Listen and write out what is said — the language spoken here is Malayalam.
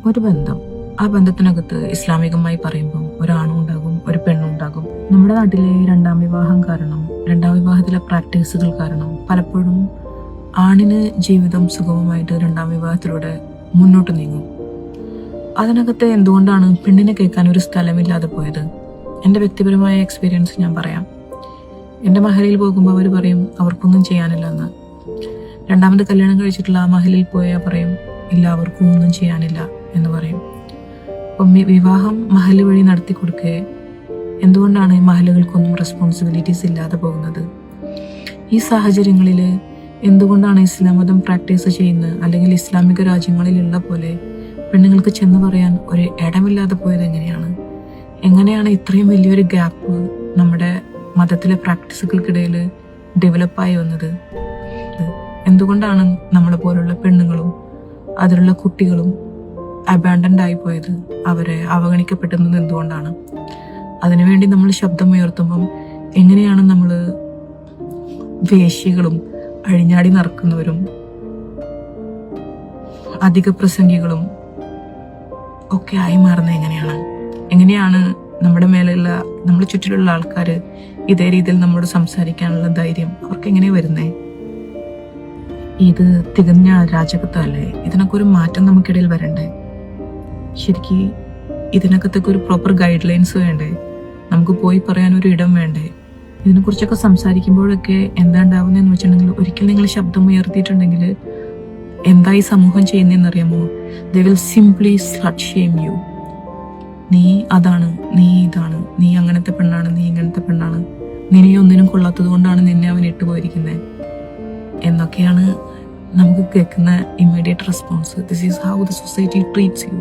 ഒരു ബന്ധം, ആ ബന്ധത്തിനകത്ത് ഇസ്ലാമികമായി പറയുമ്പം ഒരാണും ഉണ്ടാകും, ഒരു പെണ്ണും ഉണ്ടാകും. നമ്മുടെ നാട്ടിലെ രണ്ടാം വിവാഹം കാരണം, രണ്ടാം വിവാഹത്തിലെ പ്രാക്ടീസുകൾ കാരണം പലപ്പോഴും ആണിന് ജീവിതം സുഗമമായിട്ട് രണ്ടാം വിവാഹത്തിലൂടെ മുന്നോട്ട് നീങ്ങും. അതിനകത്ത് എന്തുകൊണ്ടാണ് പെണ്ണിനെ കേൾക്കാൻ ഒരു സ്ഥലമില്ലാതെ പോയത്? എൻ്റെ വ്യക്തിപരമായ എക്സ്പീരിയൻസ് ഞാൻ പറയാം. എൻ്റെ മഹലിൽ പോകുമ്പോൾ അവർ പറയും അവർക്കൊന്നും ചെയ്യാനില്ല എന്ന്. രണ്ടാമത് കല്യാണം കഴിച്ചിട്ടുള്ള ആ മഹലിൽ പോയാൽ പറയും ഇല്ല, അവർക്കും ഒന്നും ചെയ്യാനില്ല എന്ന് പറയും. അപ്പം വിവാഹം മഹല് വഴി നടത്തി കൊടുക്കേ എന്തുകൊണ്ടാണ് മഹലുകൾക്കൊന്നും റെസ്പോൺസിബിലിറ്റീസ് ഇല്ലാതെ പോകുന്നത്? ഈ സാഹചര്യങ്ങളിൽ എന്തുകൊണ്ടാണ് ഇസ്ലാം മതം പ്രാക്ടീസ് ചെയ്യുന്നത് അല്ലെങ്കിൽ ഇസ്ലാമിക രാജ്യങ്ങളിലുള്ള പോലെ പെണ്ണുങ്ങൾക്ക് ചെന്ന് പറയാൻ ഒരു ഇടമില്ലാതെ പോയത് എങ്ങനെയാണ് ഇത്രയും വലിയൊരു ഗ്യാപ്പ് നമ്മുടെ മതത്തിലെ പ്രാക്ടീസുകൾക്കിടയിൽ ഡെവലപ്പായി വന്നത്? എന്തുകൊണ്ടാണ് നമ്മളെ പോലുള്ള പെണ്ണുങ്ങളും അതിലുള്ള കുട്ടികളും അബാൻഡൻഡ് ആയി പോയത്? അവരെ അവഗണിക്കപ്പെടുന്നത് എന്തുകൊണ്ടാണ്? അതിനുവേണ്ടി നമ്മൾ ശബ്ദമുയർത്തുമ്പം എങ്ങനെയാണ് നമ്മൾ വേശ്യകളും അഴിഞ്ഞാടി നടക്കുന്നവരും അധിക പ്രസംഗികളും ഒക്കെ ആയി മാറുന്നത്? എങ്ങനെയാണ് നമ്മുടെ മേലുള്ള നമ്മുടെ ചുറ്റിലുള്ള ആൾക്കാർ ഇതേ രീതിയിൽ നമ്മോട് സംസാരിക്കാനുള്ള ധൈര്യം അവർക്ക് എങ്ങനെ വരുന്നേ? ഇത് തികഞ്ഞ അരാജകത്വമല്ലേ? ഇതിനൊക്കെ ഒരു മാറ്റം നമുക്കിടയിൽ വരണ്ടേ? ശരിക്കും ഇതിനകത്തൊക്കെ ഒരു പ്രോപ്പർ ഗൈഡ് ലൈൻസ് വേണ്ടേ? നമുക്ക് പോയി പറയാൻ ഒരു ഇടം വേണ്ടേ? ഇതിനെക്കുറിച്ചൊക്കെ സംസാരിക്കുമ്പോഴൊക്കെ എന്താ ഉണ്ടാവുന്നതെന്ന് വെച്ചിട്ടുണ്ടെങ്കിൽ, ഒരിക്കൽ നിങ്ങൾ ശബ്ദം ഉയർത്തിയിട്ടുണ്ടെങ്കിൽ എന്തായി സമൂഹം ചെയ്യുന്നതെന്നറിയാമോ? They will simply slut shame you. നീ അതാണ്, നീ ഇതാണ്, നീ അങ്ങനത്തെ പെണ്ണാണ്, നീ ഇങ്ങനത്തെ പെണ്ണാണ്, നിന്നെ ഒന്നിനും കൊള്ളാത്തത് കൊണ്ടാണ് നിന്നെ അവൻ ഇട്ടുപോയിരിക്കുന്നത് എന്നൊക്കെയാണ് നമുക്ക് കേൾക്കുന്ന immediate response. This is how the society treats U.